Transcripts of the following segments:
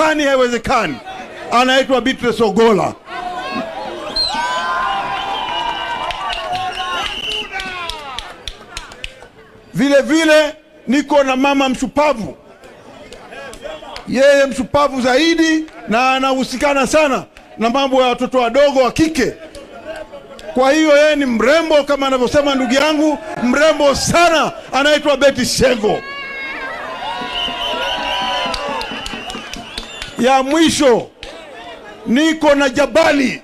haiwezekani. Anaitwa Beatrice Ogola. Vile vile niko na mama mshupavu, yeye mshupavu zaidi na anahusikana sana na mambo ya watoto wadogo wa kike. Kwa hiyo yeye ni mrembo kama anavyosema ndugu yangu, mrembo sana, anaitwa Betty Shengo. Ya mwisho niko na jabali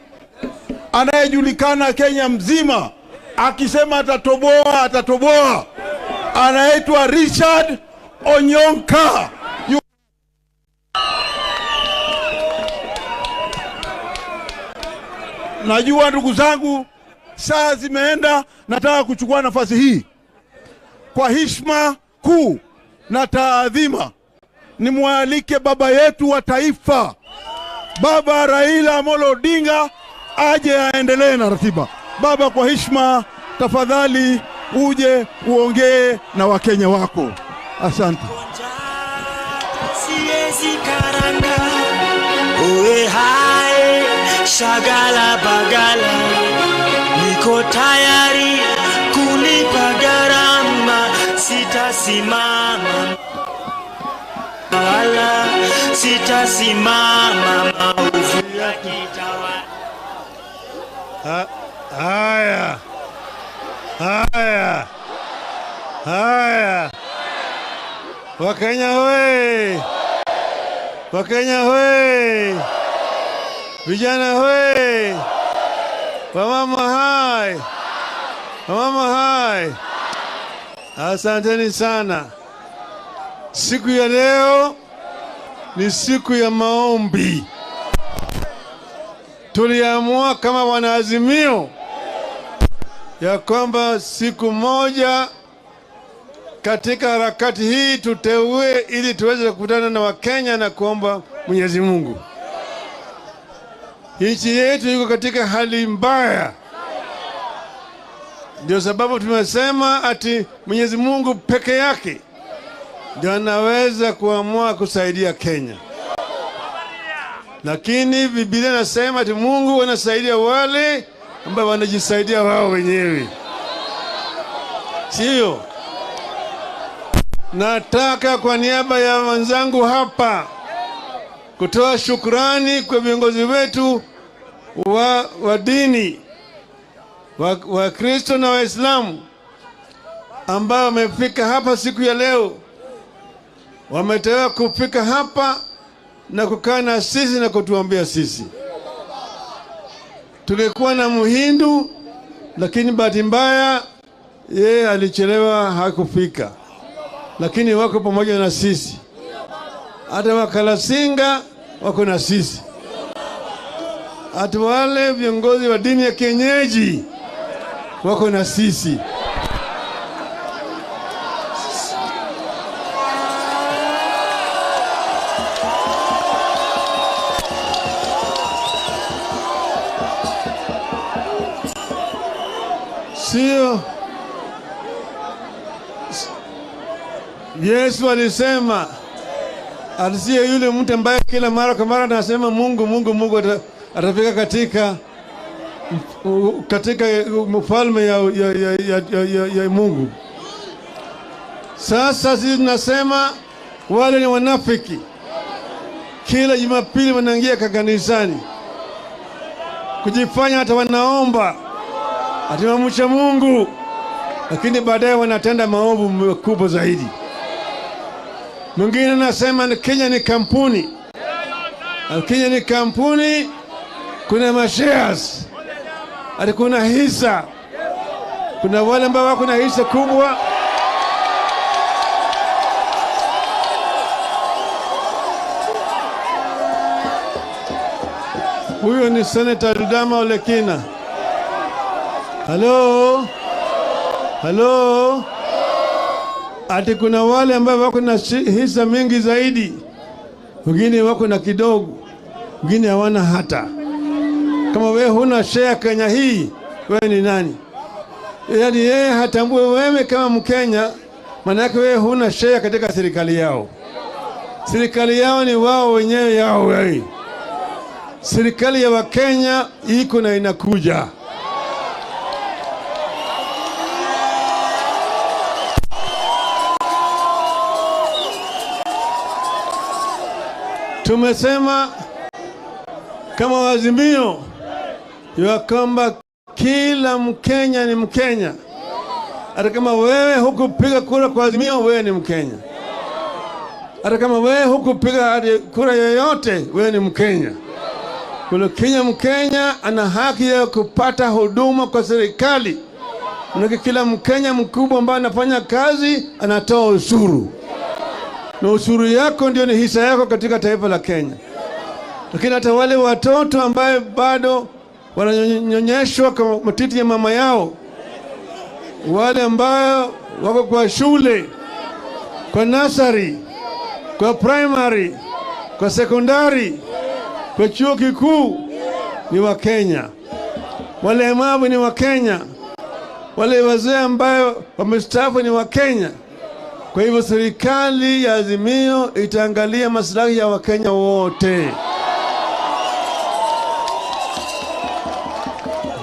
anayejulikana Kenya mzima, akisema atatoboa atatoboa, anaitwa Richard Onyonka. Najua ndugu zangu, saa zimeenda, nataka kuchukua nafasi hii kwa heshima kuu na taadhima nimwalike baba yetu wa taifa, Baba Raila Amolo Odinga, aje aendelee na ratiba. Baba, kwa heshima tafadhali uje uongee na Wakenya wako. Asante. Siezi karanga uwe hai shagala bagala, niko tayari kulipa gharama, sitasimama wala sitasimama maovu ya kitawala. Haya. Wakenya hoye! Wakenya hoye! Vijana hoye! Wamama hai! Wamama hai! Asanteni sana. Siku ya leo ni siku ya maombi. Tuliamua kama wana Azimio ya kwamba siku moja katika harakati hii tuteue ili tuweze kukutana na Wakenya na kuomba Mwenyezi Mungu. Nchi yetu iko katika hali mbaya. Ndio sababu tumesema ati Mwenyezi Mungu peke yake ndio anaweza kuamua kusaidia Kenya. Lakini Biblia inasema ati Mungu anasaidia wale ambao wanajisaidia wao wenyewe. Sio? Nataka kwa niaba ya wenzangu hapa kutoa shukrani kwa viongozi wetu wa dini, wa Kristo na Waislamu ambao wamefika hapa siku ya leo. Wametewa kufika hapa na kukaa na sisi na kutuambia sisi. Tulikuwa na Muhindu, lakini bahati mbaya yeye alichelewa, hakufika. Lakini wako pamoja na sisi. Hata Wakalasinga wako na sisi. Hata wale viongozi wa dini ya kienyeji wako na sisi. Sio? Yesu alisema asiye yule mtu ambaye kila mara kwa mara anasema Mungu Mungu Mungu atafika katika mfalme ya Mungu. Sasa sisi tunasema wale ni wanafiki. Kila Jumapili wanaingia kanisani kujifanya hata wanaomba ati wamcha Mungu, lakini baadaye wanatenda maovu makubwa zaidi. Mwingine anasema Kenya ni kampuni. Kenya ni kampuni, kuna mashares, ati kuna hisa. Kuna wale ambao wako na hisa kubwa. Huyo ni Senator Dudama Olekina. Hello? Hello? Ati kuna wale ambao wako na hisa mingi zaidi. Wengine wako na kidogo. Wengine hawana hata. Kama wewe huna share Kenya hii, wewe ni nani? Yaani yeye hatambue wewe kama Mkenya, maana yake wewe huna share katika serikali yao. Serikali yao ni wao wenyewe yao wewe. Serikali ya Wakenya iko na inakuja. Tumesema kama Azimio ya kwamba kila Mkenya ni Mkenya. Hata kama wewe hukupiga kura kwa Azimio, wewe ni Mkenya. Hata kama wewe hukupiga kura yoyote, wewe ni Mkenya. Kila Kenya Mkenya ana haki ya kupata huduma kwa serikali. Na kila Mkenya mkubwa ambaye anafanya kazi anatoa ushuru. Na ushuru yako ndio ni hisa yako katika taifa la Kenya. Lakini hata wale watoto ambaye bado wananyonyeshwa kwa matiti ya mama yao, wale ambao wako kwa shule, kwa nursery, kwa primary, kwa sekondari, kwa chuo kikuu, ni wa Kenya. Walemavu ni wa Kenya. Wale wazee ambao wamestaafu ni wa Kenya. Kwa hivyo serikali ya Azimio itaangalia maslahi ya Wakenya wote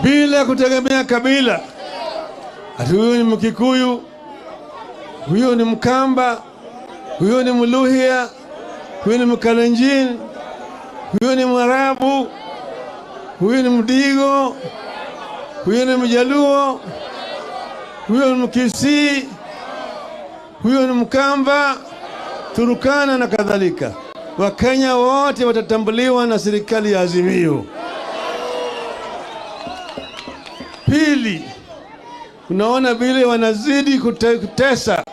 bila kutegemea kabila. Ati huyu ni Mkikuyu, huyu ni Mkamba, huyu ni Mluhya, huyu ni Mkalenjin, huyu ni Mwarabu, huyu ni Mdigo, huyu ni Mjaluo, huyu ni Mkisii, huyu ni Mkamba, Turukana na kadhalika. Wakenya wote watatambuliwa na serikali ya Azimio. Pili, unaona vile wanazidi kutesa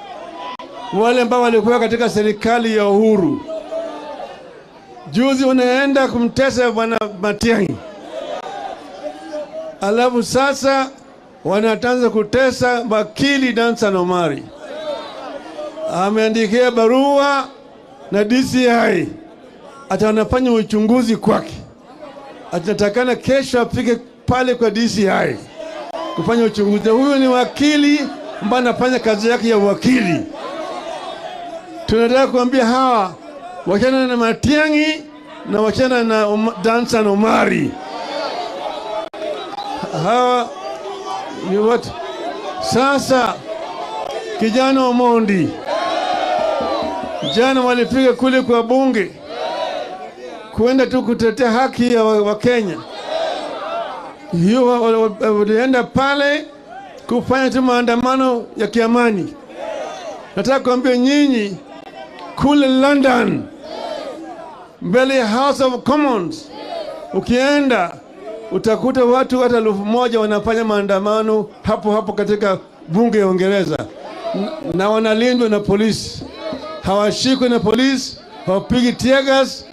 wale ambao walikuwa katika serikali ya Uhuru. Juzi wanaenda kumtesa Bwana Matiang'i. Alafu sasa wanaanza kutesa wakili Dansan Omari. Ameandikia barua na DCI ata wanafanya uchunguzi kwake. Atatakana kesho afike pale kwa DCI kufanya uchunguzi. Huyo ni wakili ambaye anafanya kazi yake ya wakili. Tunataka kuambia hawa wachana na Matiang'i na wachana na Dansan Omari. Hawa ni watu. Sasa kijana Omondi jana walipiga kule kwa bunge kuenda tu kutetea haki ya Wakenya. Hiyo walienda pale kufanya tu maandamano ya kiamani. Nataka kuambia nyinyi kule London mbele ya House of Commons, ukienda utakuta watu hata 1,000 wanafanya maandamano hapo hapo katika bunge ya Uingereza, na wanalindwa na polisi. Hawashikwi na polisi, hawapigi tear gas,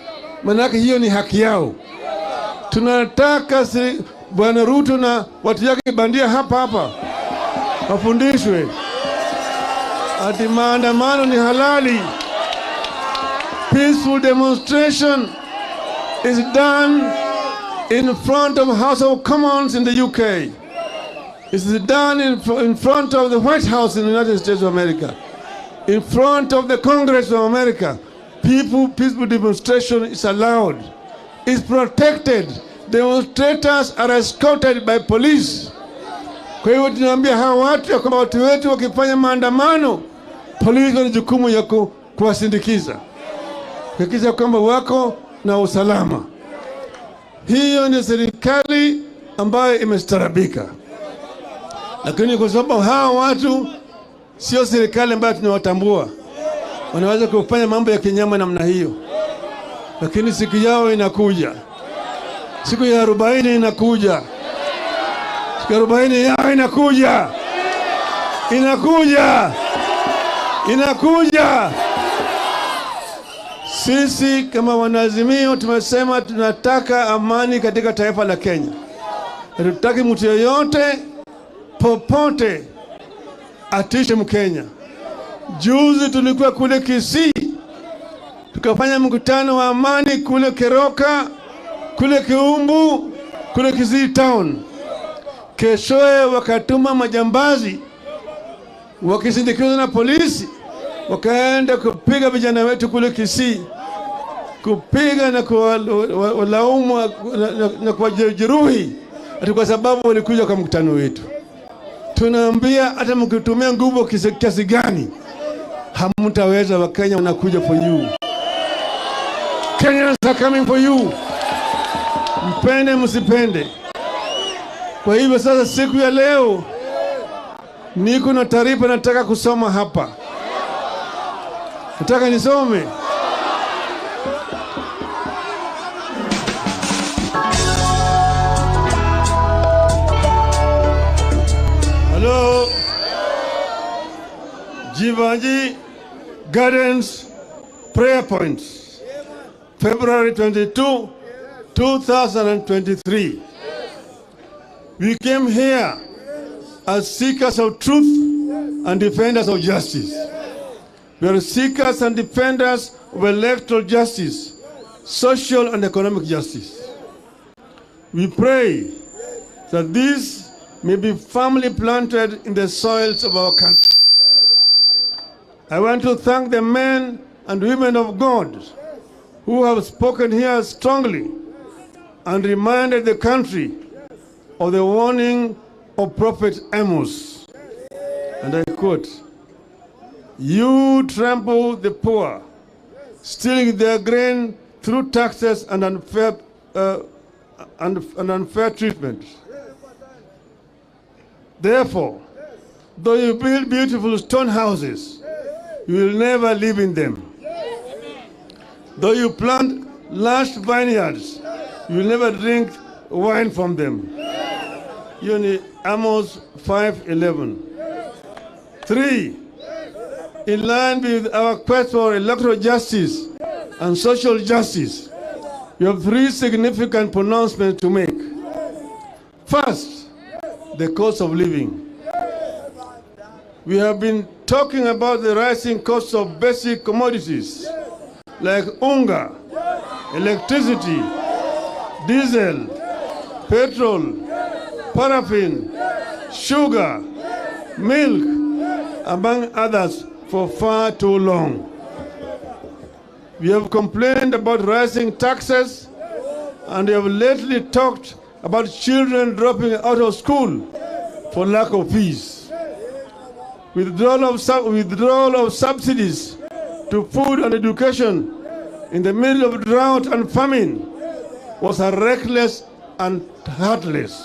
manake hiyo ni haki yao. Tunataka Bwana Ruto na watu yake bandia hapa wafundishwe ati maandamano ni halali. Peaceful demonstration is done in front of House of Commons in the UK. It's done in front of the White House in the United States of America. In front of the Congress of America. Peaceful demonstration is allowed. It's protected. Demonstrators are escorted by police. Kwa hiyo tunaambia hawa watu kwamba watu wetu wakifanya maandamano, polisi wana jukumu ya kuwasindikiza, kuhakikisha kwamba wako na usalama. Hiyo ni serikali ambayo imestarabika. Lakini kwa sababu hawa watu sio serikali ambayo tunawatambua, wanaweza kufanya mambo ya kinyama namna hiyo. Lakini siku yao inakuja. Siku ya 40 inakuja. Siku ya 40 yao inakuja. Inakuja. Sisi kama Wanaazimio tumesema tunataka amani katika taifa la Kenya. Hatutaki mtu yoyote popote atishe Mkenya. Juzi tulikuwa kule Kisii, tukafanya mkutano wa amani kule Keroka, kule Kiumbu, kule Kisii town. Keshoe wakatuma majambazi wakisindikizwa na polisi wakaenda kupiga vijana wetu kule Kisii, kupiga na kuwalaumu na kuwajeruhi ati kwa sababu walikuja kwa mkutano wetu. Tunaambia hata mkitumia nguvu kiasi gani hamtaweza. Wakenya wanakuja for you. Kenyans are coming for you. Mpende msipende. Kwa hivyo sasa siku ya leo niko na taarifa nataka kusoma hapa. Nataka nisome. Hello. Jeevanjee Gardens Prayer Points, February 22, 2023. We came here as seekers of truth and defenders of justice. We are seekers and defenders of electoral justice, social and economic justice. We pray that these may be firmly planted in the soils of our country. I want to thank the men and women of God who have spoken here strongly and reminded the country of the warning of Prophet Amos. And I quote, "You trample the poor, stealing their grain through taxes and unfair treatment. Therefore, though you build beautiful stone houses, you will never live in them. Though you plant lush vineyards, you will never drink wine from them." Amos 5:11. 3. In line with our quest for electoral justice and social justice, we have 3 significant pronouncements to make. First, the cost of living. We have been talking about the rising cost of basic commodities like unga, electricity, diesel, petrol, paraffin, sugar, milk, among others, for far too long. We have complained about rising taxes, and we have lately talked about children dropping out of school for lack of fees. Withdrawal of subsidies to food and education in the middle of drought and famine was reckless and heartless.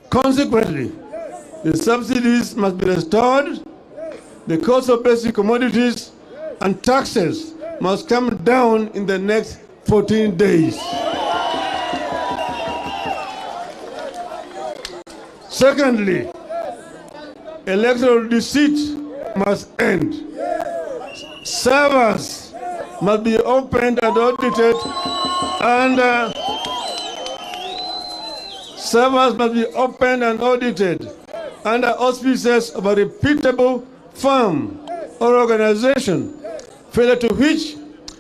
Consequently, the subsidies must be restored, the cost of basic commodities and taxes must come down in the next 14 days. Secondly, electoral deceit must end. Servers must be opened and audited under auspices of a reputable firm or organization, failure to which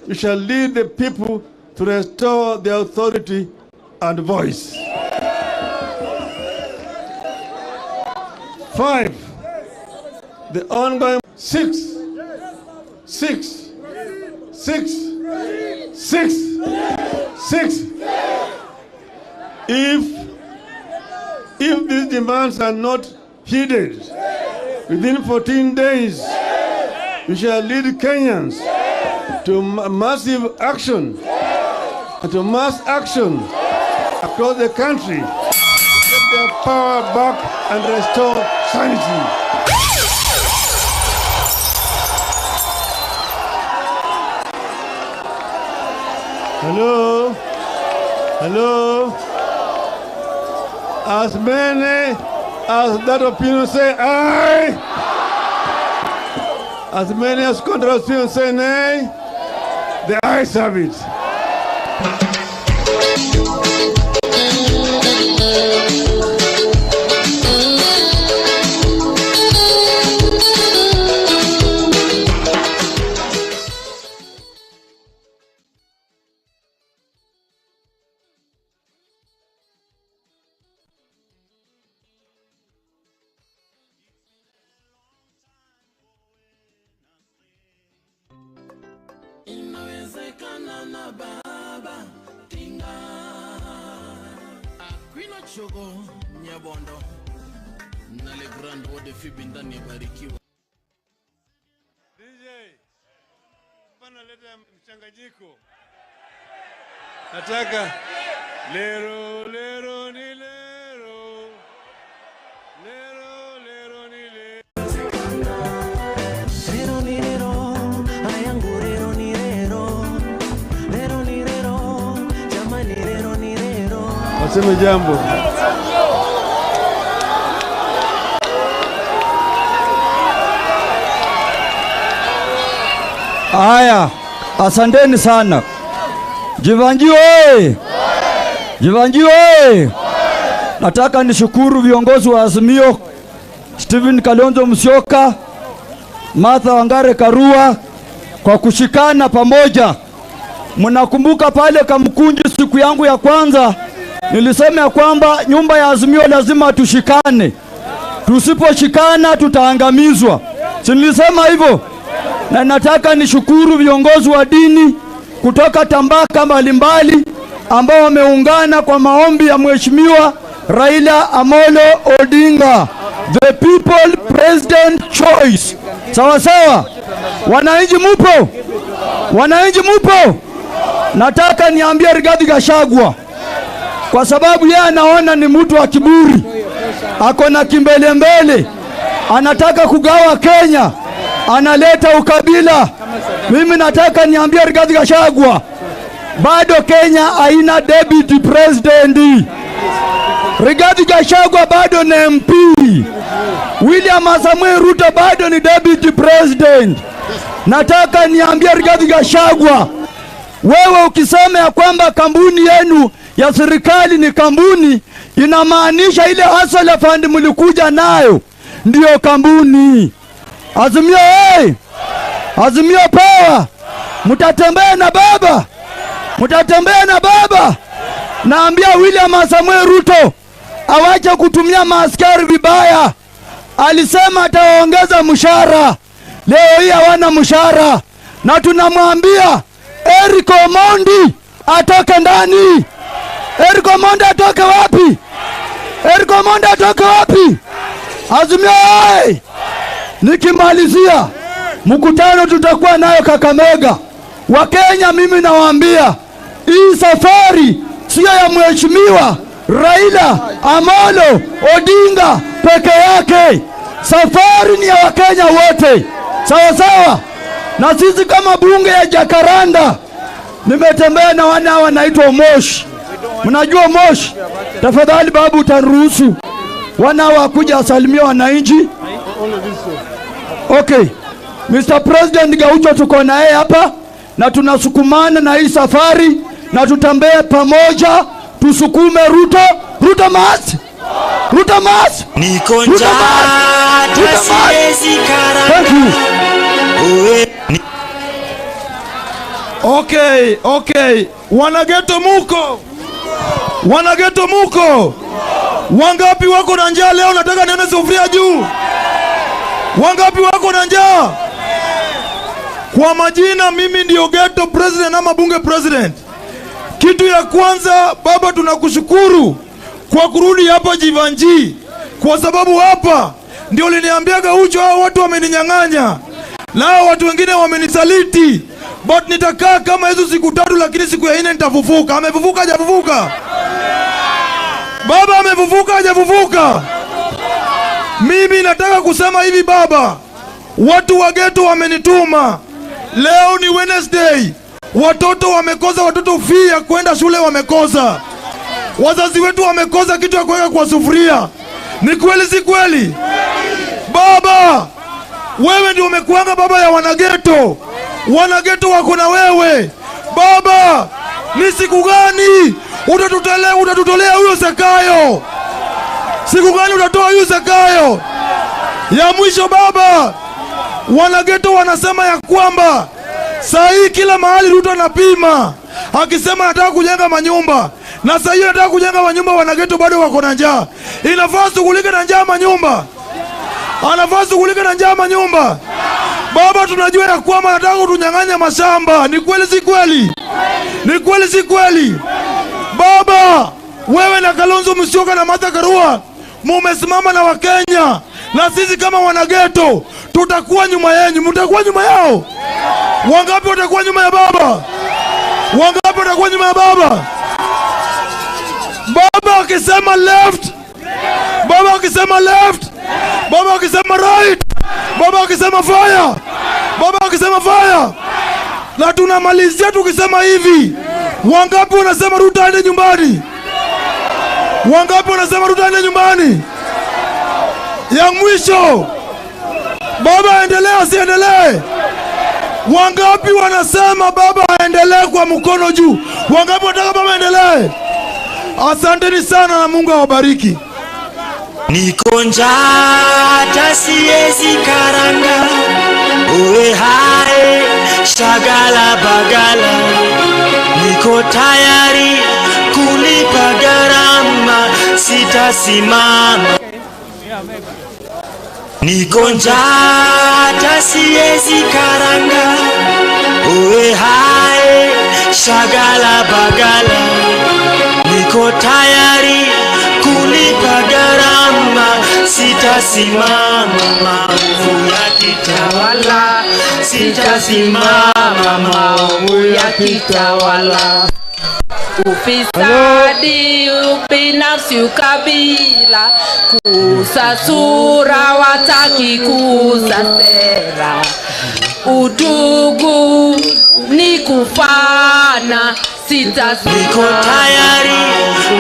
we shall lead the people to restore their authority and voice. 5. The ongoing 6. If these demands are not heeded within 14 days, we shall lead Kenyans to massive action and to mass action across the country to get their power back and restore sanity. Hello? As many as that opinion say aye, as many as contrary opinion say nay, the ayes have it. inawezekana na baba tinga. Akwina chogo Nyabondo na le grand wode fibi ndani ya Barikiwa. DJ, pana leta mchanganyiko. Nataka lero lero ni lero, lero lero ni lero. Lero ni lero, ayangu lero ni lero, lero ni lero, jamani lero ni lero. Waseme jambo. Haya, asanteni sana. Jeevanjee oye! Jeevanjee oye! Nataka nishukuru viongozi wa Azimio, Stephen Kalonzo Musyoka, Martha Wangare Karua kwa kushikana pamoja. Mnakumbuka pale Kamkunji siku yangu ya kwanza nilisema kwamba nyumba ya Azimio lazima tushikane. Tusiposhikana tutaangamizwa. Si nilisema hivyo? Na nataka nishukuru viongozi wa dini kutoka tabaka mbalimbali ambao wameungana kwa maombi ya Mheshimiwa Raila Amolo Odinga, the people president choice. Sawa sawa. Wananchi mupo? Wananchi mupo? Nataka niambie Rigathi Gachagua, kwa sababu yeye anaona ni mtu wa kiburi, ako na kimbele mbele, anataka kugawa Kenya, analeta ukabila. Mimi nataka niambie Rigathi Gachagua, bado Kenya haina deputy president. Rigathi Gachagua bado ni MP. William Samoei Ruto bado ni deputy president. Nataka niambie Rigathi Gachagua, wewe ukisema ya kwamba kampuni yenu ya serikali ni kampuni, inamaanisha ile hustler fund mlikuja nayo ndio kampuni. Azimio hey! Azimio power! Mtatembea na baba! Mtatembea na baba! Naambia William Samoei Ruto awache kutumia maaskari vibaya. Alisema ataongeza mshahara. Leo hii hawana mshahara. Na tunamwambia Eric Omondi atoke ndani. Eric Omondi atoke wapi? Eric Omondi atoke wapi? Azimio hey! Nikimalizia mkutano tutakuwa nayo Kakamega. Wakenya, mimi nawaambia hii safari sio ya Mheshimiwa Raila Amolo Odinga peke yake. Safari ni ya Wakenya wote. Sawa sawa. Na sisi kama bunge ya Jakaranda, nimetembea na wana wanaitwa Moshi. Mnajua Moshi? Tafadhali babu utaruhusu wana wakuja asalimia wananchi. Okay. Mr. President Gaucho tuko na yeye hapa na tunasukumana na hii safari na tutembee pamoja, tusukume Ruto. Ruto must! Ruto must! Niko njaa siwezi karanga. Okay. Wanageto muko? Wanageto muko? Wangapi wako na njaa leo? Nataka nione sufuria juu. Wangapi wako na njaa? Kwa majina, mimi ndio ghetto president ama bunge president. Kitu ya kwanza, baba, tunakushukuru kwa kurudi hapa Jeevanjee, kwa sababu hapa ndio uliniambia Gaucho hao watu wameninyang'anya, lao watu wengine wamenisaliti, but nitakaa kama hizo siku tatu, lakini siku ya 4 nitafufuka. Amefufuka hajafufuka? Baba amefufuka hajafufuka? Mimi nataka kusema hivi baba, watu wa ghetto wamenituma. Leo ni Wednesday. Watoto wamekosa, watoto fee ya kwenda shule wamekosa. Wazazi wetu wamekosa kitu ya kuweka kwa sufuria. Ni kweli si kweli? Baba, wewe ndio umekuanga baba ya wanageto. Wanageto wako na wewe. Baba, ni siku gani utatutolea huyo Zakayo? Siku gani utatoa huyo Zakayo? Ya mwisho baba, wanageto wanasema ya kwamba saa hii kila mahali Ruto anapima, akisema anataka kujenga manyumba, na saa hii anataka kujenga manyumba, wanageto bado wako na njaa. Inafaa shughulike na njaa manyumba. Anafaa shughulike na njaa manyumba. Baba, tunajua ya kwamba nataka kutunyang'anya mashamba. Ni kweli si kweli? Ni kweli si kweli? Baba, wewe na Kalonzo Musyoka na Martha Karua mumesimama na Wakenya, na sisi kama wanageto tutakuwa nyuma yenu. Mtakuwa nyuma yao? Wangapi watakuwa nyuma ya baba? Wangapi watakuwa nyuma ya baba? Baba akisema left, baba akisema left, baba akisema right, baba akisema fire, baba akisema fire. Na tunamalizia tukisema hivi. Wangapi wanasema Ruto aende nyumbani? Wangapi wanasema Ruto aende nyumbani? Ya mwisho, baba aendelee asiendelee? Wangapi wanasema baba aendelee kwa mkono juu? Wangapi wanataka baba aendelee? Asanteni sana na Mungu awabariki. Niko njaa hata siwezi karanga, uwe hai shagala bagala, niko tayari kulipa gharama, sitasimama. Niko njaa hata siwezi karanga, uwe hai shagala bagala, niko tayari kulipa gharama, sitasimama. Maovu yakitawala, sitasimama. Maovu yakitawala. Ufisadi, ubinafsi, ukabila, kusasura, wataki kusa sera. Udugu ni kufana, niko tayari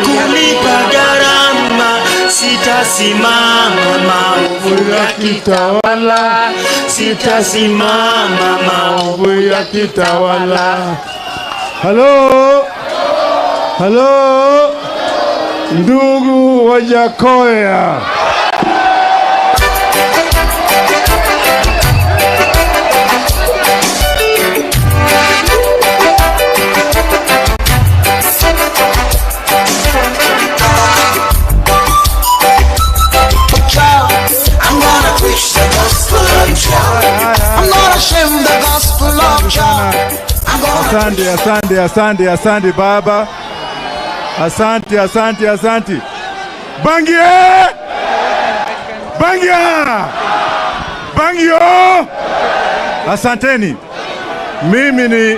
kulipa gharama, sitasimama. Maovu yakitawala, sitasimama. Maovu yakitawala. Halo, halo, ndugu Wajakoya. Asante baba. Asante. Bangio. Asanteni. Mimi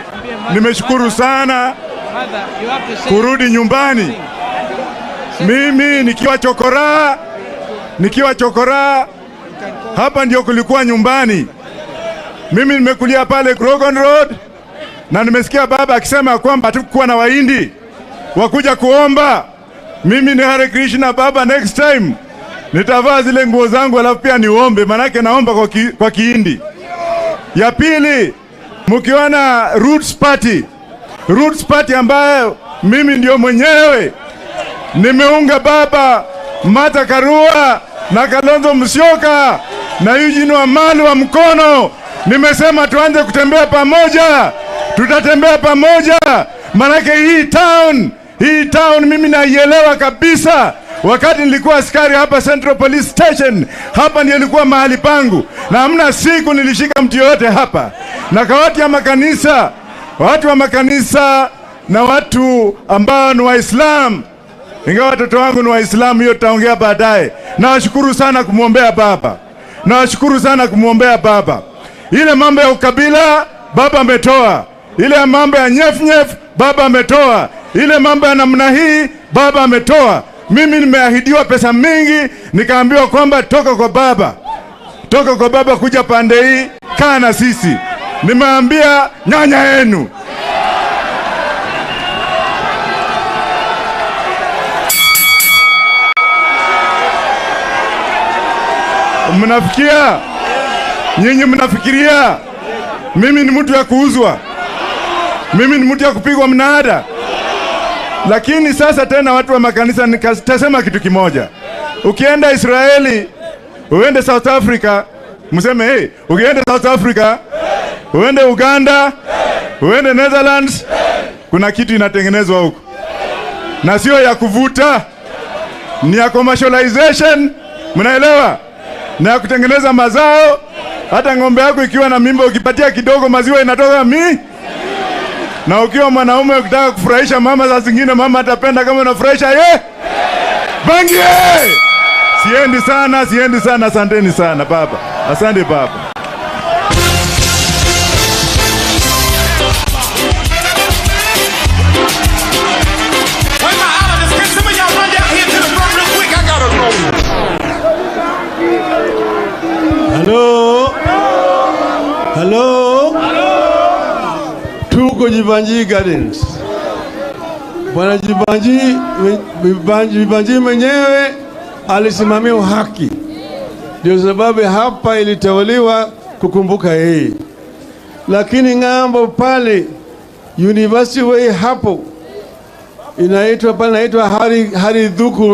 nimeshukuru sana kurudi nyumbani. Mimi nikiwa chokora hapa ndio kulikuwa nyumbani. Mimi nimekulia pale Grogan Road, na nimesikia baba akisema kwamba hatakuwa na Wahindi wakuja kuomba. Mimi ni Hare Krishna baba, next time nitavaa zile nguo zangu alafu pia niombe, manake naomba kwa Kihindi. Ya pili, mkiona Roots Party ambayo mimi ndio mwenyewe nimeunga baba Martha Karua na Kalonzo Musyoka na Eugene Wamalwa wa mkono. Nimesema tuanze kutembea pamoja. Tutatembea pamoja, manake hii town mimi naielewa kabisa. Wakati nilikuwa askari hapa Central Police Station, hapa ndio nilikuwa mahali pangu, na hamna siku nilishika mtu yote hapa. Na kwa watu wa makanisa na watu ambao ni Waislamu, ingawa watoto wangu ni Waislamu, hiyo tutaongea baadaye. Nawashukuru sana kumwombea baba. Ile mambo ya ukabila baba ametoa. Ile mambo ya nyef baba ametoa. Ile mambo ya namna hii baba ametoa. Mimi nimeahidiwa pesa mingi, nikaambiwa kwamba toka kwa baba kuja pande hii, kaa na sisi. Nimeambia nyanya yenu. Nyinyi mnafikiria mimi ni mtu ya kuuzwa? Mimi ni mtu ya kupigwa mnada? Lakini sasa tena watu wa makanisa nitasema kitu kimoja. Ukienda Israeli, uende South Africa, mseme ukienda South Africa, uende Uganda, uende Netherlands, kuna kitu inatengenezwa huko. Na sio ya kuvuta, ni ya commercialization, mnaelewa? Na ya kutengeneza mazao, Hata ng'ombe yako ikiwa na mimba ukipatia kidogo maziwa inatoka na ukiwa mwanaume ukitaka kufurahisha mama za zingine mama atapenda kama unafurahisha bangi Siendi sana, asanteni sana baba. Asante baba. Hello. Tuko Jeevanjee Gardens. Bwana Jeevanjee mwenyewe alisimamia haki. Ndio sababu hapa ilitawaliwa kukumbuka yeye. Lakini ng'ambo pale University Way hapo inaitwa Haridhuku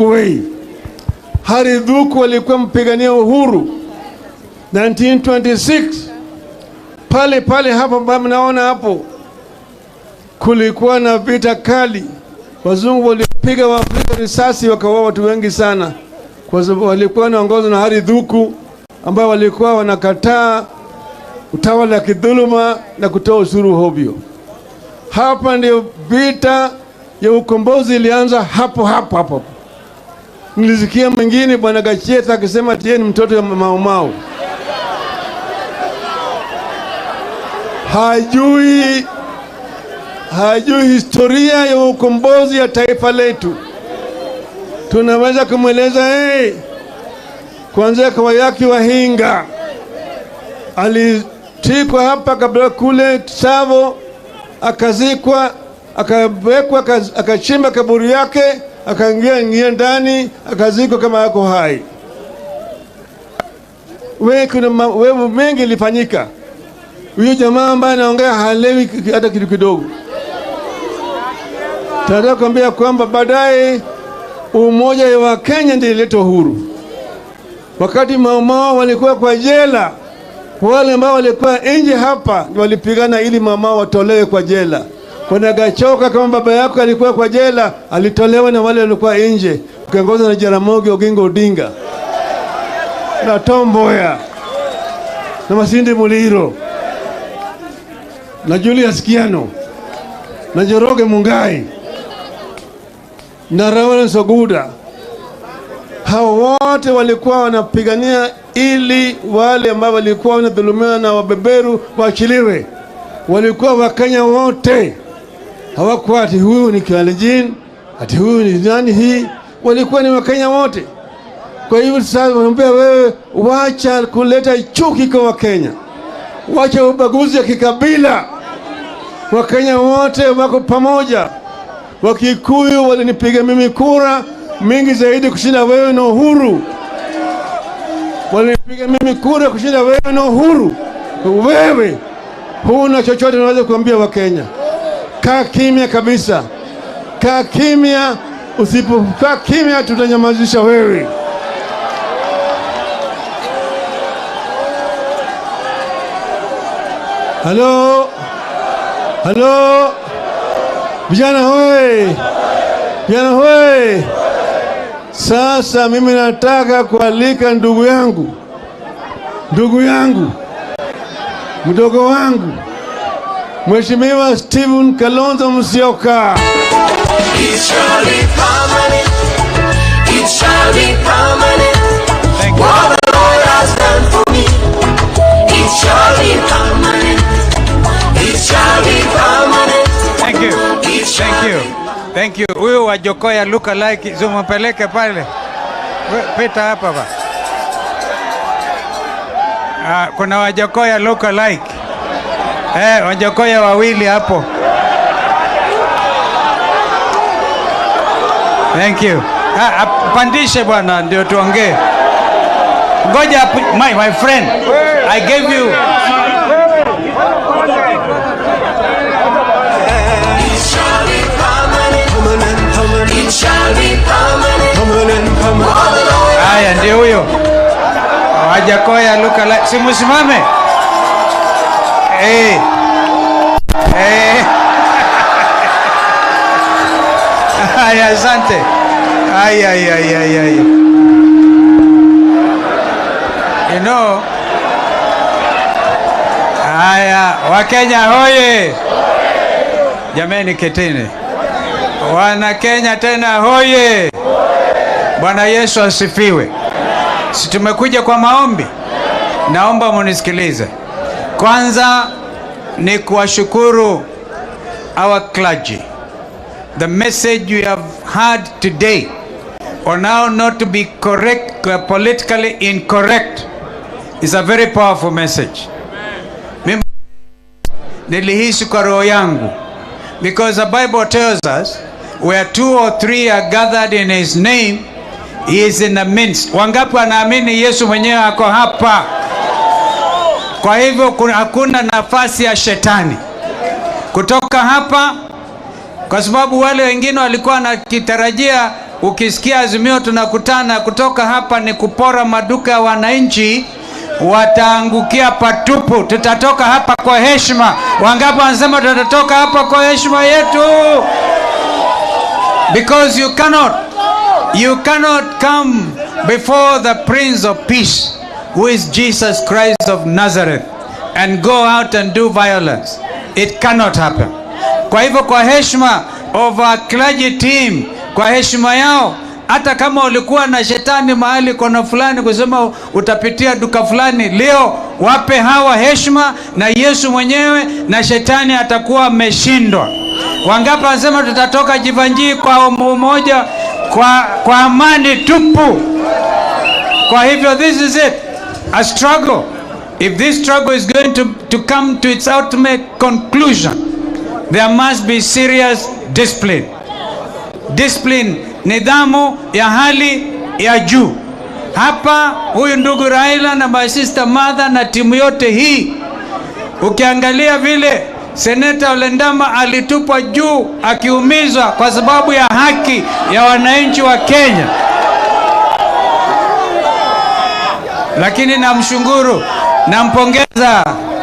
Way. Haridhuku alikuwa mpigania uhuru 1926. Pale hapo mnaona hapo kulikuwa na vita kali. Wazungu walipiga Waafrika risasi wakaua watu wengi sana, kwa sababu walikuwa wanaongozwa na Haridhuku ambao walikuwa wanakataa utawala wa kidhuluma na kutoa ushuru hovyo. Hapa ndio vita ya ukombozi ilianza hapo. Nilisikia mwingine bwana Gacheta akisema ati ni mtoto wa Mau. Hajui historia ya ukombozi ya taifa letu. Tunaweza kumweleza kwanza kwa yake Wahinga alitikwa hapa kabla kule Tsavo, akazikwa, akawekwa, akachimba kaburi yake, akaingia ndani, akazikwa kama yako hai. Wewe mengi ilifanyika. Huyo jamaa ambaye anaongea halewi hata kitu kidogo. Nataka kuambia kwamba baadaye umoja wa Kenya ndio ileta uhuru. Wakati Mau walikuwa kwa jela, wale ambao walikuwa nje hapa walipigana ili Mau watolewe kwa jela. Kuna Gachoka kama baba yako alikuwa kwa jela, alitolewa na wale walikuwa nje, ukiongozwa na Jaramogi Oginga Odinga na Tom Mboya na Masinde Muliro na Julius Kiano na Njoroge Mungai na Rawan Soguda. Hao wote walikuwa wanapigania ili wale ambao walikuwa wanadhulumiwa na wabeberu waachiliwe. Walikuwa Wakenya wote, hawakuwa ati huyu ni Kalenjin, ati huyu ni nani hii. Walikuwa ni Wakenya wote. Kwa hivyo sasa wanaambia wewe, wacha kuleta chuki kwa Wakenya, wacha ubaguzi wa kikabila. Wakenya wote wako pamoja. Wakikuyu walinipiga mimi kura mingi zaidi kushinda wewe na Uhuru. Walinipiga mimi kura kushinda wewe na Uhuru. Wewe huna chochote unaweza kuambia Wakenya. Kaa kimya kabisa. Kaa kimya. Usipokaa kimya tutanyamazisha wewe. Hello. Vijana hoye. Sasa mimi nataka kualika ndugu yangu, mdogo wangu, Mheshimiwa Stephen Kalonzo Musyoka. It shall be permanent. It shall be permanent. Thank you. What the Lord has done for me. It shall be permanent. It shall be permanent. Thank you. Thank you. Huyu wa Jokoya look alike zumpeleke pale. Pita hapa ba. Kuna wa Jokoya look alike. Wa Jokoya wawili hapo. Thank you. Pandishe bwana ndio tuongee. Ngoja my friend. I gave you haya ndio huyo Wajakoya luka like simusimame. Haya asante. You know, haya, Wakenya hoye! Jameni, ketini. Wana Kenya tena hoye! Bwana Yesu asifiwe. Si tumekuja kwa maombi? Naomba munisikilize. Kwanza ni kuwashukuru our clergy. The message you have heard today on how not to be correct, politically incorrect, is a very powerful message. Mimi nilihisi kwa roho yangu, because the Bible tells us where 2 or 3 are gathered in his name, he is in the midst. Wangapi wanaamini Yesu mwenyewe ako hapa? Kwa hivyo hakuna nafasi ya shetani kutoka hapa, kwa sababu wale wengine walikuwa wanakitarajia ukisikia Azimio tunakutana kutoka hapa ni kupora maduka ya wananchi, wataangukia patupu. Tutatoka hapa kwa heshima. Wangapi wanasema tutatoka hapa kwa heshima yetu? Because you cannot come before the Prince of Peace, who is Jesus Christ of Nazareth, and go out and do violence. It cannot happen. Kwa hivyo kwa heshima of our clergy team, kwa heshima yao, hata kama ulikuwa na shetani mahali kona fulani kusema utapitia duka fulani, leo wape hawa heshima na Yesu mwenyewe, na shetani atakuwa ameshindwa. Wangapi wanasema tutatoka Jeevanjee kwa umoja, kwa amani tupu? Kwa hivyo this is it, a struggle. If this struggle is going to come to its ultimate conclusion, there must be serious discipline. Discipline, nidhamu ya hali ya juu. Hapa huyu ndugu Raila na my sister Mother na timu yote hii, ukiangalia vile Seneta Olendama alitupwa juu akiumizwa kwa sababu ya haki ya wananchi wa Kenya. Lakini namshukuru,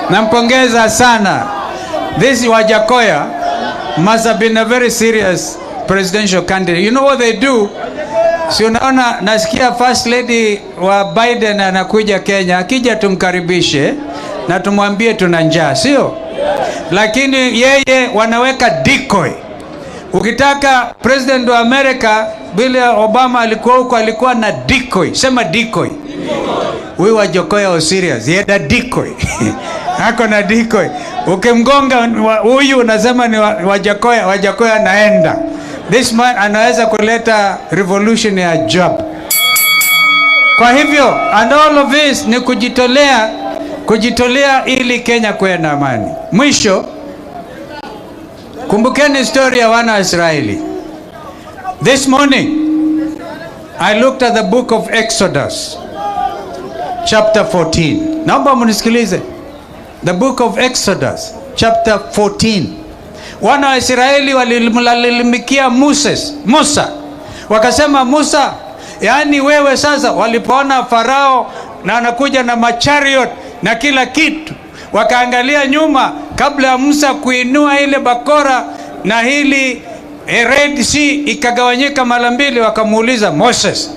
nampongeza sana. This Wajakoya must have been a very serious presidential candidate. You know what they do? Si unaona, nasikia First Lady wa Biden anakuja Kenya, akija tumkaribishe na tumwambie tuna njaa, sio? Lakini yeye wanaweka decoy. Ukitaka president wa America, bila Obama alikuwa huko, alikuwa na decoy. Sema decoy. Huyu Wajakoya o serious, yeye da decoy. Hako na decoy. Ukimgonga huyu unasema ni Wajakoya anaenda. This man anaweza kuleta revolution ya job. Kwa hivyo, and all of this ni kujitolea ili Kenya kuwe na amani. Mwisho, kumbukeni story ya wana Israeli. This morning, I looked at the book of Exodus, chapter 14. Naomba mnisikilize. The book of Exodus, chapter 14. Wana wa Israeli walilalamikia Musa. Wakasema, Musa, yani wewe sasa, walipoona Farao na anakuja na machariot na kila kitu, wakaangalia nyuma kabla ya Musa kuinua ile bakora na hili Red Sea ikagawanyika mara mbili, wakamuuliza Moses,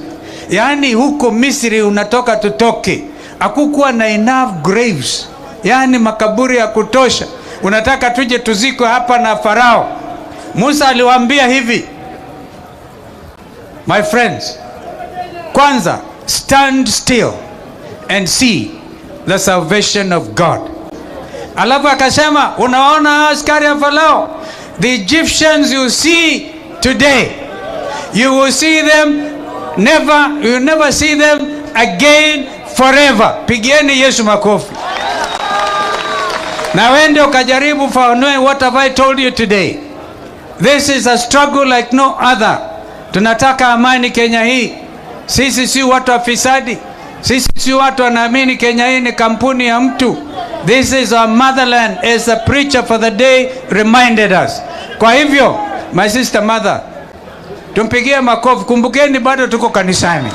yani huko Misri unatoka tutoke, hakukuwa na enough graves, yani makaburi ya kutosha, unataka tuje tuzikwe hapa na Farao? Musa aliwaambia hivi, my friends, kwanza stand still and see the salvation of God. Alafu akasema, unaona askari ya Farao, the Egyptians you see today, you will see them you will never see them again forever. Pigieni Yesu makofi. Na wende ukajaribu faunue what have I told you today. This is a struggle like no other. Tunataka amani Kenya hii. Sisi si watu wafisadi. Sisi si watu wanaamini Kenya hii ni kampuni ya mtu. This is our motherland, as the preacher for the day reminded us. Kwa hivyo, my sister Mother, tumpigie makofi. Kumbukeni bado tuko kanisani.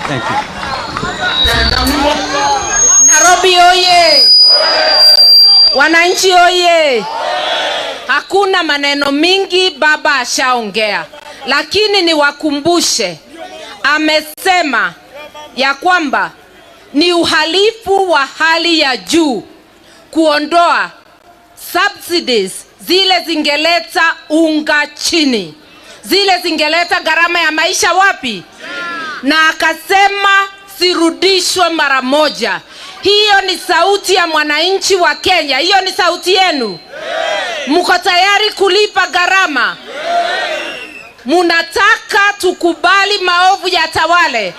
Thank you. Nairobi oye! Wananchi oye! Hakuna maneno mingi, baba ashaongea. Lakini niwakumbushe, amesema ya kwamba ni uhalifu wa hali ya juu kuondoa subsidies zile zingeleta unga chini, zile zingeleta gharama ya maisha wapi? Na akasema sirudishwe mara moja. Hiyo ni sauti ya mwananchi wa Kenya. Hiyo ni sauti yenu. Mko tayari kulipa gharama? Munataka tukubali maovu ya tawale?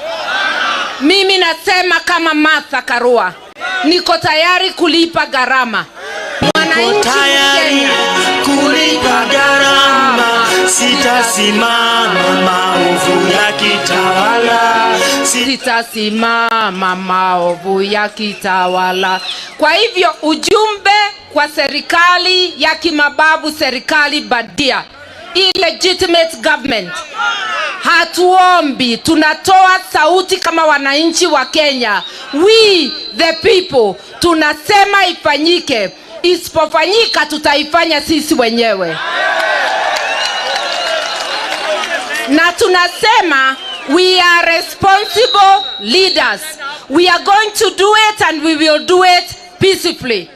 Mimi nasema kama Martha Karua, niko tayari kulipa gharama. Mwananchi wa Kenya, kulipa gharama, sitasimama maovu ya kitawala, sitasimama maovu ya kitawala. Kwa hivyo ujumbe kwa serikali ya kimababu, serikali badia, illegitimate government, hatuombi, tunatoa sauti kama wananchi wa Kenya. We the people tunasema ifanyike. Isipofanyika tutaifanya sisi wenyewe. Na tunasema we are responsible leaders. We are going to do it and we will do it peacefully.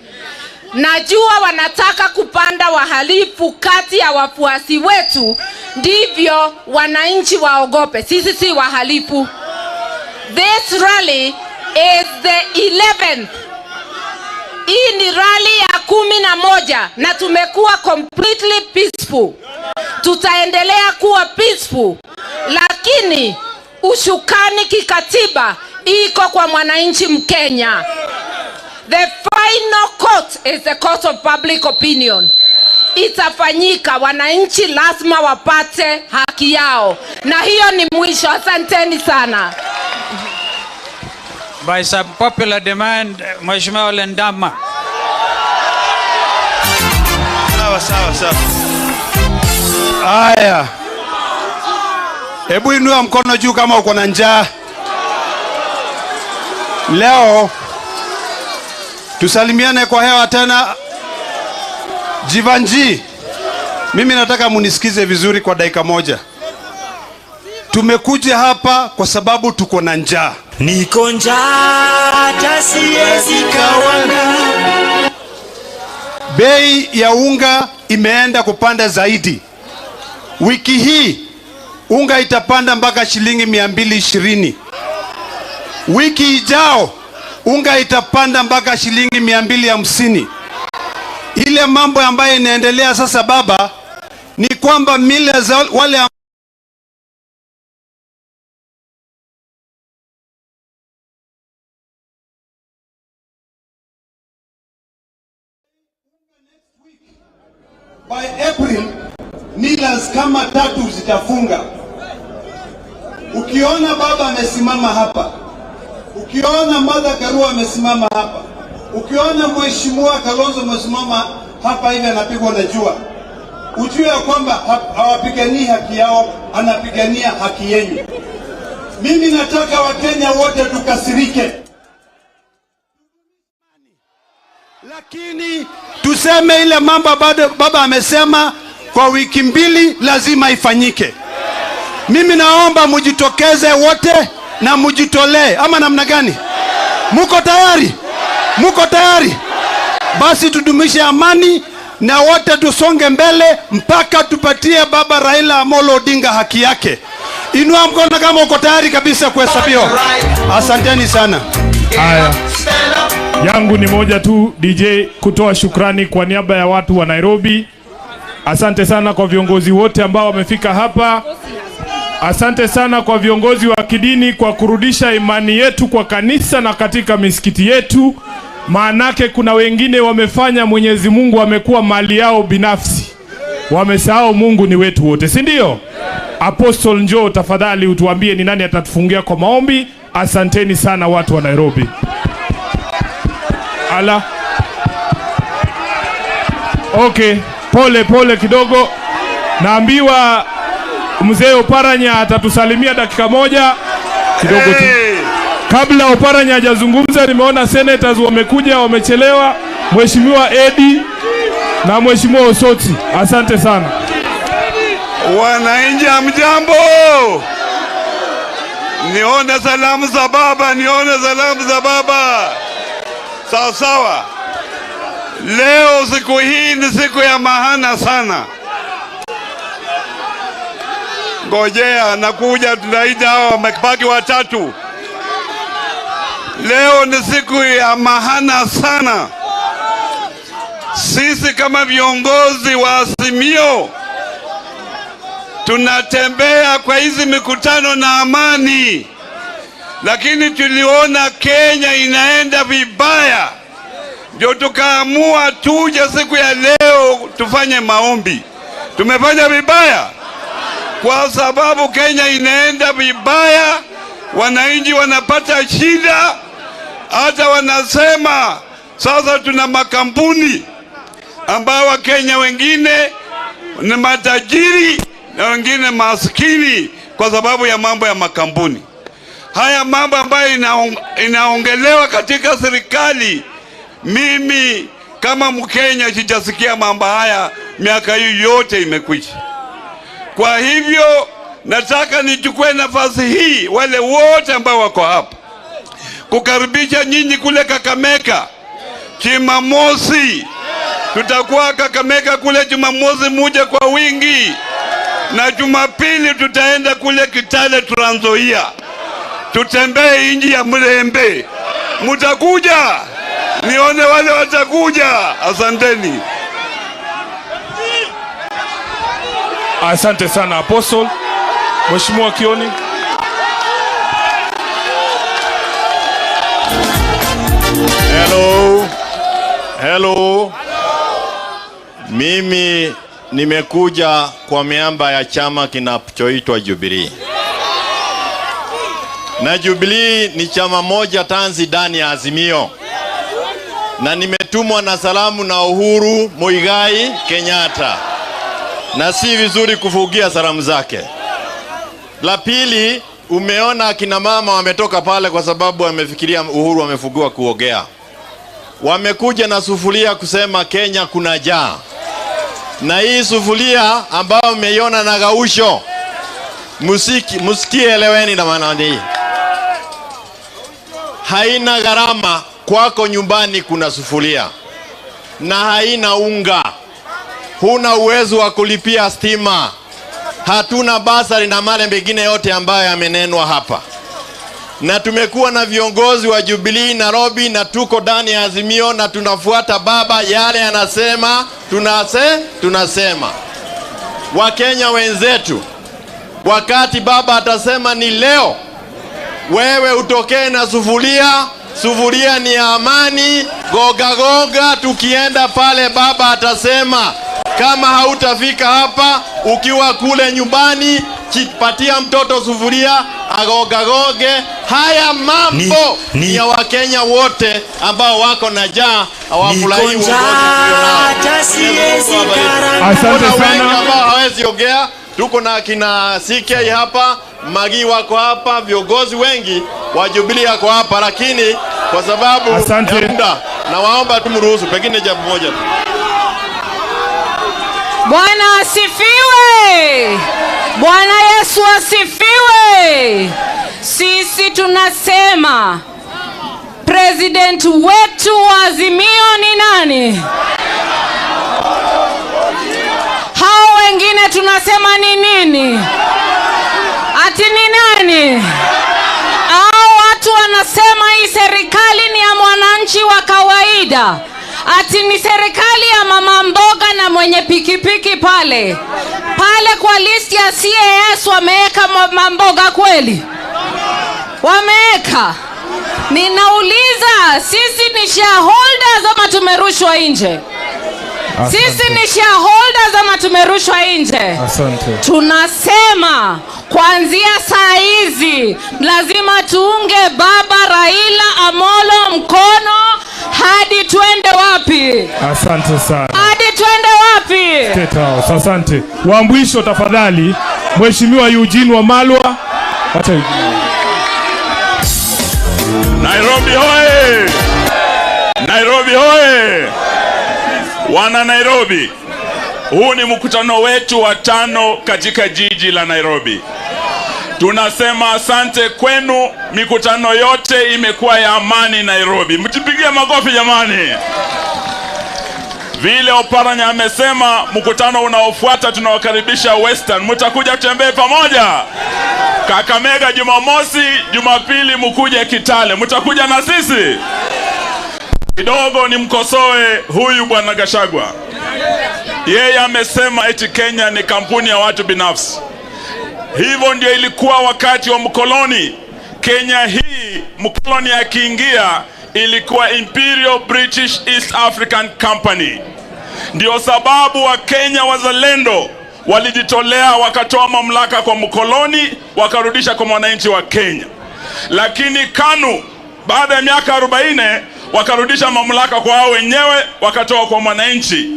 Najua wanataka kupanda wahalifu kati ya wafuasi wetu, ndivyo wananchi waogope. Sisi si wahalifu. This rally is the 11th. Hii ni rally ya 11 na tumekuwa completely peaceful. Tutaendelea kuwa peaceful, lakini ushukani kikatiba iko kwa mwananchi Mkenya. The final court is the court of public opinion. Itafanyika, wananchi lazima wapate haki yao, na hiyo ni mwisho. Asanteni sana. By some popular demand, Mheshimiwa Ole Ndama. Sawa. Haya. Hebu inua mkono juu kama uko na njaa. Leo tusalimiane kwa hewa tena. Jeevanjee, mimi nataka munisikize vizuri kwa dakika moja. Tumekuja hapa kwa sababu tuko na njaa. niko njaa hata siwezi kawana. Bei ya unga imeenda kupanda zaidi. Wiki hii unga itapanda mpaka shilingi 220. Wiki ijao unga itapanda mpaka shilingi 250. Ile mambo ambayo inaendelea sasa baba ni kwamba mila za wale by April milas kama 3 zitafunga. Ukiona baba amesimama hapa, ukiona Martha Karua amesimama hapa, ukiona Mheshimiwa Kalonzo amesimama hapa hivi anapigwa na jua, ujue kwamba hawapiganii haki yao, anapigania haki yenu. Mimi nataka Wakenya wote tukasirike, lakini tuseme ile mambo baba amesema kwa wiki 2 lazima ifanyike. Mimi naomba mujitokeze wote na mujitolee, ama namna gani? Muko tayari? Muko tayari? Basi tudumishe amani na wote tusonge mbele mpaka tupatie baba Raila Amolo Odinga haki yake. Inua mkono kama uko tayari kabisa kuhesabiwa. Asanteni sana. Haya, yangu ni moja tu DJ, kutoa shukrani kwa niaba ya watu wa Nairobi. Asante sana kwa viongozi wote ambao wamefika hapa. Asante sana kwa viongozi wa kidini kwa kurudisha imani yetu kwa kanisa na katika misikiti yetu. Maanake kuna wengine wamefanya Mwenyezi Mungu amekuwa mali yao binafsi, wamesahau Mungu ni wetu wote, si ndio? Apostle, njoo tafadhali utuambie ni nani atatufungia kwa maombi. Asanteni sana watu wa Nairobi. Ala. Okay, pole kidogo. Naambiwa mzee Oparanya atatusalimia dakika moja kidogo tu. Kabla Oparanya hajazungumza, nimeona senators wamekuja, wamechelewa. Mheshimiwa Edi na Mheshimiwa Osoti, asante sana. Wananchi mjambo. Nione salamu za baba, nione salamu za baba. Sawa sawa. Leo siku hii ni siku ya maana sana. Ngojea nakuja, tunaita hao wamebaki watatu. Leo ni siku ya maana sana. Sisi kama viongozi wa Azimio tunatembea kwa hizi mikutano na amani, lakini tuliona Kenya inaenda vibaya, ndio tukaamua tuje siku ya leo tufanye maombi. Tumefanya vibaya kwa sababu Kenya inaenda vibaya, wananchi wanapata shida, hata wanasema sasa tuna makampuni ambao Wakenya wengine ni matajiri na wengine maskini kwa sababu ya mambo ya makampuni. Haya mambo ambayo inaongelewa katika serikali, mimi kama Mkenya sijasikia mambo haya, miaka hii yote imekwisha. Kwa hivyo nataka nichukue nafasi hii, wale wote ambao wako hapa, kukaribisha nyinyi kule Kakamega Jumamosi. Tutakuwa Kakamega kule Jumamosi muje kwa wingi, na Jumapili tutaenda kule Kitale Trans Nzoia, tutembee inji ya Mlembe. Mutakuja? Nione wale watakuja. Asanteni. Asante sana Apostle. Mheshimiwa Kioni. Hello. Mimi nimekuja kwa miamba ya chama kinachoitwa Jubilee. Na Jubilee ni chama moja tanzi ndani ya Azimio. Na nimetumwa na salamu na Uhuru Muigai Kenyatta. Na si vizuri kufugia salamu zake. La pili, umeona akina mama wametoka pale kwa sababu wamefikiria Uhuru amefugiwa kuogea. Wamekuja na sufuria kusema Kenya kuna njaa. Na hii sufuria ambayo mmeiona na gausho, musikie eleweni na manani. Haina gharama kwako nyumbani kuna sufuria. Na haina unga. Huna uwezo wa kulipia stima. Hatuna basari na male mengine yote ambayo yamenenwa hapa. Na tumekuwa na viongozi wa Jubilee Nairobi, na tuko ndani ya Azimio na tunafuata baba yale anasema, tunasema. Wakenya wenzetu, wakati baba atasema ni leo, wewe utokee na sufuria ni ya amani, goga tukienda pale baba atasema. Kama hautafika hapa, ukiwa kule nyumbani, patia mtoto sufuria agoge. Haya mambo ni ya Wakenya wote ambao wako na njaa, hawafurahi uongozi ulionao. Asante sana. Ambao hawezi ongea, tuko na kina CK hapa, Magi wako hapa, viongozi wengi wa Jubilee wako hapa, lakini kwa sababu ya muda na waomba tumruhusu pengine jambo moja tu. Bwana asifiwe. Bwana Yesu asifiwe. Sisi tunasema president wetu wa Azimio ni nani? Hao wengine tunasema ni nini? Ati ni nani? Hao watu wanasema hii serikali ni ya mwananchi wa kawaida. Ati ni serikali ya mama mboga na mwenye pikipiki pale kwa listi ya CAS wameweka mama mboga kweli? Wameweka. Ninauliza, sisi ni shareholders ama tumerushwa nje? Sisi ni shareholders ama tumerushwa nje? Asante. Tunasema kuanzia saa hizi lazima tuunge baba Raila Amolo mkono hadi twende wapi? Asante sana. Hadi twende wapi? State House. Asante. Wa mwisho tafadhali, Mheshimiwa Eugene Wamalwa. Acha Nairobi hoye! Nairobi hoye! Wana Nairobi, huu ni mkutano wetu wa 5 katika jiji la Nairobi. Tunasema asante kwenu. Mikutano yote imekuwa ya amani Nairobi. Mtipigie makofi jamani. Vile Oparanya amesema, mkutano unaofuata tunawakaribisha Western. Mtakuja kutembea pamoja. Kakamega Jumamosi, Jumapili mkuje Kitale. Mtakuja na sisi. Kidogo ni mkosoe huyu bwana Gachagua. Yeye amesema eti Kenya ni kampuni ya watu binafsi. Hivyo ndio ilikuwa wakati wa mkoloni. Kenya hii mkoloni akiingia ilikuwa Imperial British East African Company. Ndio sababu wa Kenya wazalendo walijitolea, wakatoa mamlaka kwa mkoloni, wakarudisha kwa wananchi wa Kenya. Lakini KANU baada ya miaka 40 wakarudisha mamlaka kwa wao wenyewe, wakatoa kwa wananchi.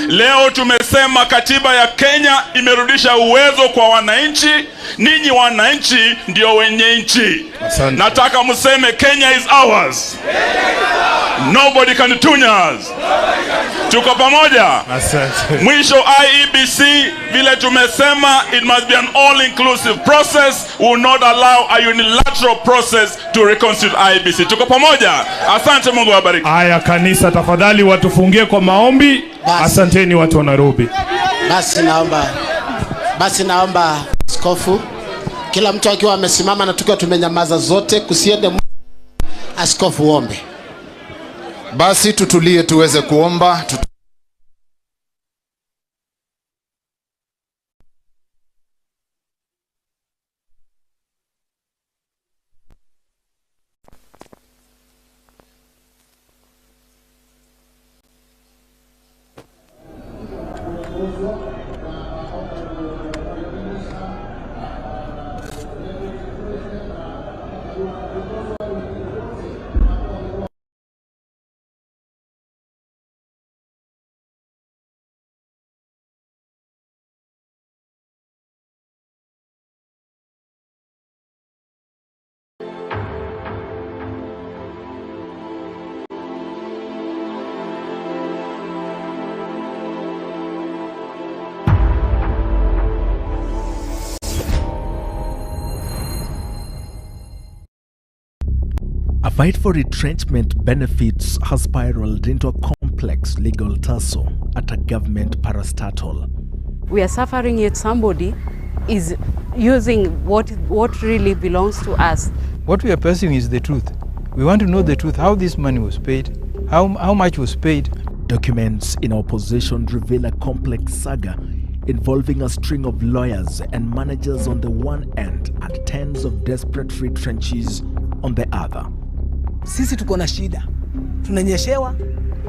Leo tumesema katiba ya Kenya imerudisha uwezo kwa wananchi. Ninyi wananchi ndio wenye nchi. Nataka museme Kenya is ours. Nobody can tune us. Tuko pamoja. Mwisho IEBC vile tumesema, it must be an all-inclusive process. We will not allow a unilateral process to reconstitute IEBC. Tuko pamoja. Asante, Mungu awabariki. Aya, kanisa tafadhali watufungie kwa maombi. Asanteni watu wa Nairobi. Basi naomba askofu, kila mtu akiwa amesimama na tukiwa tumenyamaza zote, kusiende askofu ombe. Basi tutulie tuweze kuomba. A fight for retrenchment benefits has spiraled into a complex legal tussle at a government parastatal. We are suffering, yet somebody is using what really belongs to us. What we are pursuing is the truth. We want to know the truth, how this money was paid, how much was paid. Documents in our possession reveal a complex saga involving a string of lawyers and managers on the one end and tens of desperate retrenchees on the other. Sisi tuko na shida. Tunanyeshewa,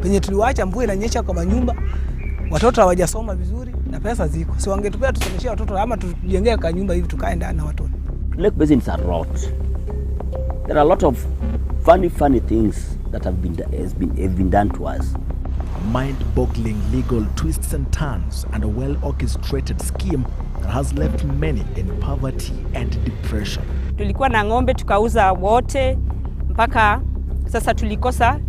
penye tuliwacha mvua inanyesha kwa manyumba. Watoto hawajasoma vizuri na pesa ziko. Si wangetupea tusomeshie watoto ama tujengee kwa nyumba hivi tukae ndani na watoto. Lake basins are rot. There are a lot of funny things that have been done to us. Mind-boggling legal twists and turns and a well-orchestrated scheme that has left many in poverty and depression. Tulikuwa na ng'ombe tukauza wote mpaka sasa tulikosa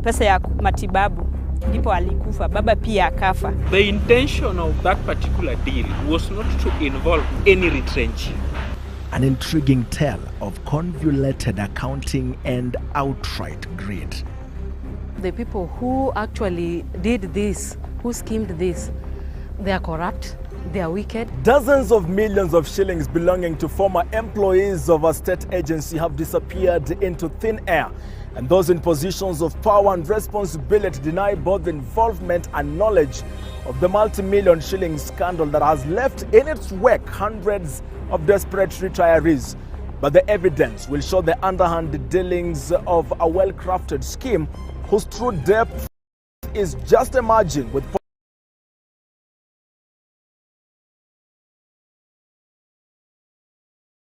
pesa ya matibabu, ndipo alikufa, baba pia akafa. The intention of that particular deal was not to involve any retrenching. An intriguing tale of convoluted accounting and outright greed. The people who actually did this, who schemed this, they are corrupt, they are wicked. Dozens of millions of shillings belonging to former employees of a state agency have disappeared into thin air, and those in positions of power and responsibility deny both involvement and knowledge of the multi-million shilling scandal that has left in its wake hundreds of desperate retirees. But the evidence will show the underhand dealings of a well-crafted scheme whose true depth is just emerging with